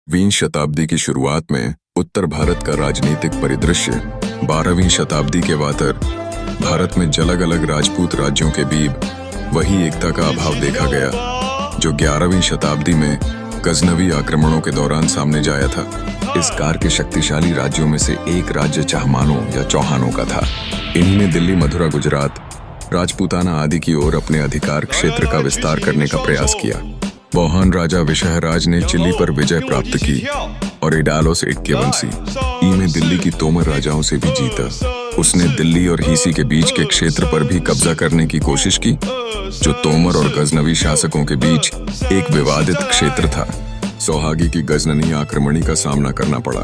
वीं शताब्दी की शुरुआत में उत्तर भारत का राजनीतिक परिदृश्य 12वीं शताब्दी के वातर भारत में अलग अलग राजपूत राज्यों के बीच वही एकता का अभाव देखा गया जो 11वीं शताब्दी में गजनवी आक्रमणों के दौरान सामने जाया था। इस कार के शक्तिशाली राज्यों में से एक राज्य चाहमानों या चौहानों का था। इन्हीं ने दिल्ली, मथुरा, गुजरात, राजपूताना आदि की ओर अपने अधिकार क्षेत्र का विस्तार करने का प्रयास किया। बौहान राजा विशहराज ने चिली पर विजय प्राप्त की और इडालोस इक्केवंशी ई में दिल्ली की तोमर राजाओं से भी जीता। उसने दिल्ली और हीसी के बीच के क्षेत्र पर भी कब्जा करने की कोशिश की जो तोमर और गजनवी शासकों के बीच एक विवादित क्षेत्र था। सोहागी की गजननी आक्रमणी का सामना करना पड़ा।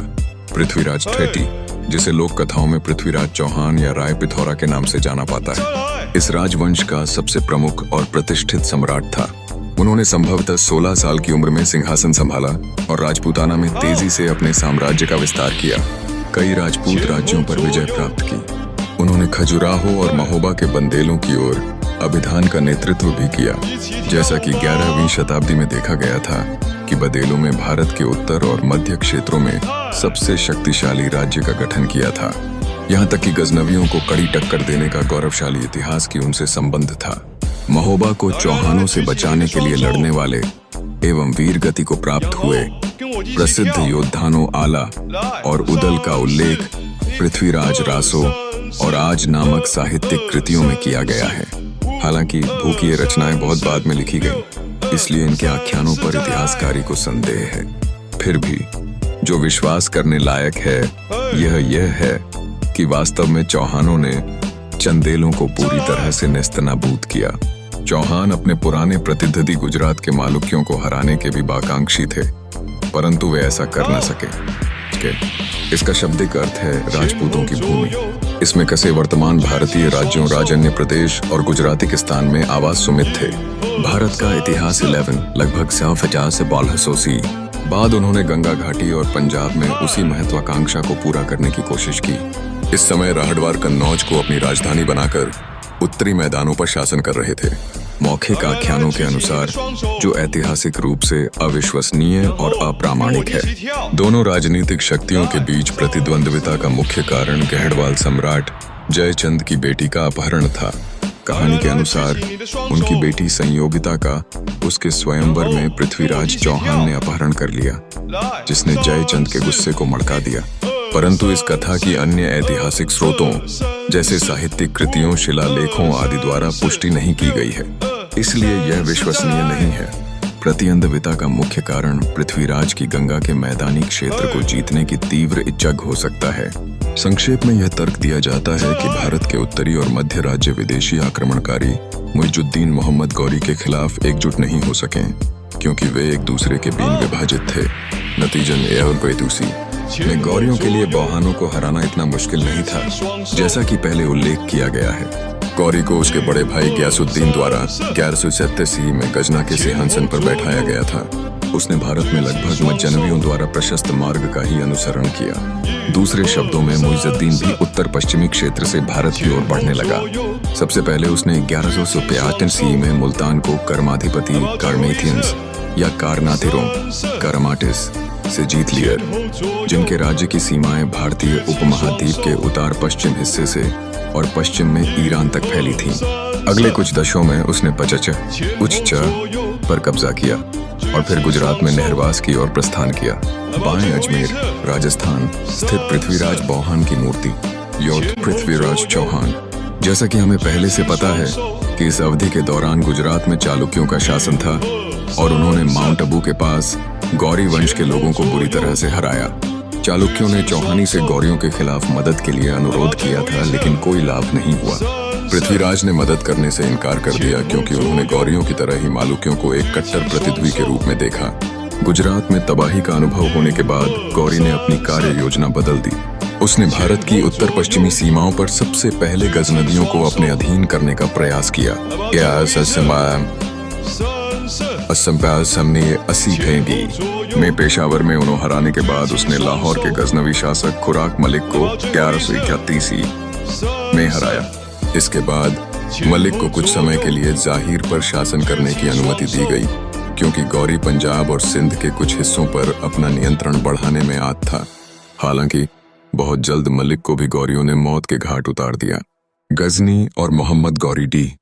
पृथ्वीराज ठेठी, जिसे लोक कथाओं में पृथ्वीराज चौहान या राय पिथौरा के नाम से जाना पाता है, इस राजवंश का सबसे प्रमुख और प्रतिष्ठित सम्राट था। उन्होंने संभवतः 16 साल की उम्र में सिंहासन संभाला और राजपूताना में तेजी से अपने साम्राज्य का विस्तार किया। कई राजपूत राज्यों पर विजय प्राप्त की। उन्होंने खजुराहो और महोबा के बंदेलों की ओर अभिधान का नेतृत्व भी किया। जैसा कि 11वीं शताब्दी में देखा गया था कि बंदेलों में भारत के उत्तर और मध्य क्षेत्रों में सबसे शक्तिशाली राज्य का गठन किया था। यहाँ तक कि गजनवियों को कड़ी टक्कर देने का गौरवशाली इतिहास की उनसे संबंध था। महोबा को चौहानों से बचाने के लिए लड़ने वाले एवं वीर गति को प्राप्त हुए प्रसिद्ध योद्धाओं आला और उदल का उल्लेख पृथ्वीराज रासो और आज नामक साहित्यिक कृतियों में किया गया है। हालांकि भूख ये रचनाएं बहुत बाद में लिखी गई, इसलिए इनके आख्यानों पर इतिहासकारी को संदेह है। फिर भी जो विश्वास करने लायक है यह है कि वास्तव में चौहानों ने चंदेलों को पूरी तरह से नेस्तनाबूद किया। चौहान अपने पुराने प्रतिद्वंदी गुजरात के मालुक्यों को हराने के भी बाकांक्षी थे, परंतु वे ऐसा कर न सके। इसका शाब्दिक अर्थ है राजपूतों की भूमि। इसमें कसे वर्तमान भारतीय राज्यों राजन्य प्रदेश और गुजरातिस्तान में आवाज सुमित थे। भारत का इतिहास 11 लगभग 150 से 1200 सी बाद उन्होंने गंगा घाटी और पंजाब में उसी महत्वाकांक्षा को पूरा करने की कोशिश की। इस समय राहड़वार कन्नौज को अपनी राजधानी बनाकर उत्तरी मैदानों पर शासन कर रहे थे। मौखिक आख्यानों के अनुसार जो ऐतिहासिक रूप से अविश्वसनीय और अप्रामाणिक है। दोनों राजनीतिक शक्तियों के बीच प्रतिद्वंद्विता का मुख्य कारण गहड़वाल सम्राट जयचंद की बेटी का अपहरण था। कहानी के अनुसार उनकी बेटी संयोगिता का उसके स्वयंवर में पृथ्वीराज चौहान ने अपहरण कर लिया, जिसने जयचंद के गुस्से को मड़का दिया। परंतु इस कथा की अन्य ऐतिहासिक स्रोतों जैसे साहित्यिक कृतियों, शिलालेखों आदि द्वारा पुष्टि नहीं की गई है, इसलिए यह विश्वसनीय नहीं है। प्रतिद्वंद्विता का मुख्य कारण पृथ्वीराज की गंगा के मैदानी क्षेत्र को जीतने की तीव्र इच्छा हो सकता है। संक्षेप में यह तर्क दिया जाता है कि भारत के उत्तरी और मध्य राज्य विदेशी आक्रमणकारी मुइजुद्दीन मोहम्मद गौरी के खिलाफ एकजुट नहीं हो सके, क्योंकि वे एक दूसरे के बीच विभाजित थे। नतीजन में गौरियों के लिए बौहानों को हराना इतना मुश्किल नहीं था, जैसा कि पहले उल्लेख किया गया है। गौरी को उसके बड़े भाई ग्यासुद्दीन द्वारा 1187 में गजना के सिंहासन पर बैठाया गया था। उसने भारत में लगभग मज्जनवियों द्वारा प्रशस्त मार्ग का ही अनुसरण किया। दूसरे शब्दों में मुइजुद्दीन भी उत्तर पश्चिमी क्षेत्र से भारत की ओर बढ़ने लगा। सबसे पहले उसने 1185 में मुल्तान को कर्माधिपति कार्मेथियंस या कारनाथिरों करमाटिस से जीत लिया, जिनके राज्य की सीमाएं भारतीय उपमहाद्वीप के उत्तर पश्चिम हिस्से से और पश्चिम में ईरान तक फैली थीं। अगले कुछ दशकों में उसने पचच उच्च पर कब्जा किया और फिर गुजरात में नहरवास की ओर प्रस्थान किया। बाएं अजमेर राजस्थान स्थित पृथ्वीराज बौहान की मूर्ति योद्ध पृथ्वीराज चौहान। जैसा कि हमें पहले से पता है कि इस अवधि के दौरान गुजरात में चालुक्यों का शासन था और उन्होंने माउंट आबू के पास गौरी वंश के लोगों को बुरी तरह से हराया। चालुक्यों ने चौहानी से गौरियों के खिलाफ मदद के लिए अनुरोध किया था, लेकिन कोई लाभ नहीं हुआ। पृथ्वीराज ने मदद करने से इनकार कर दिया, क्योंकि उन्होंने गौरियों की तरह ही मालुक्यों को एक कट्टर प्रतिद्वंदी के रूप में देखा। गुजरात में तबाही का अनुभव होने के बाद गौरी ने अपनी कार्य योजना बदल दी। उसने भारत की उत्तर पश्चिमी सीमाओं पर सबसे पहले गजनवियों को अपने अधीन करने का प्रयास किया। में पेशावर में उन्हें हराने के बाद उसने लाहौर के गजनवी शासक खुराक मलिक को 1131 में हराया। इसके बाद मलिक को कुछ समय के लिए जाहिर पर शासन करने की अनुमति दी गई, क्योंकि गौरी पंजाब और सिंध के कुछ हिस्सों पर अपना नियंत्रण बढ़ाने में आद था। हालांकि बहुत जल्द मलिक को भी गौरियों ने मौत के घाट उतार दिया। गजनी और मोहम्मद गौरी डी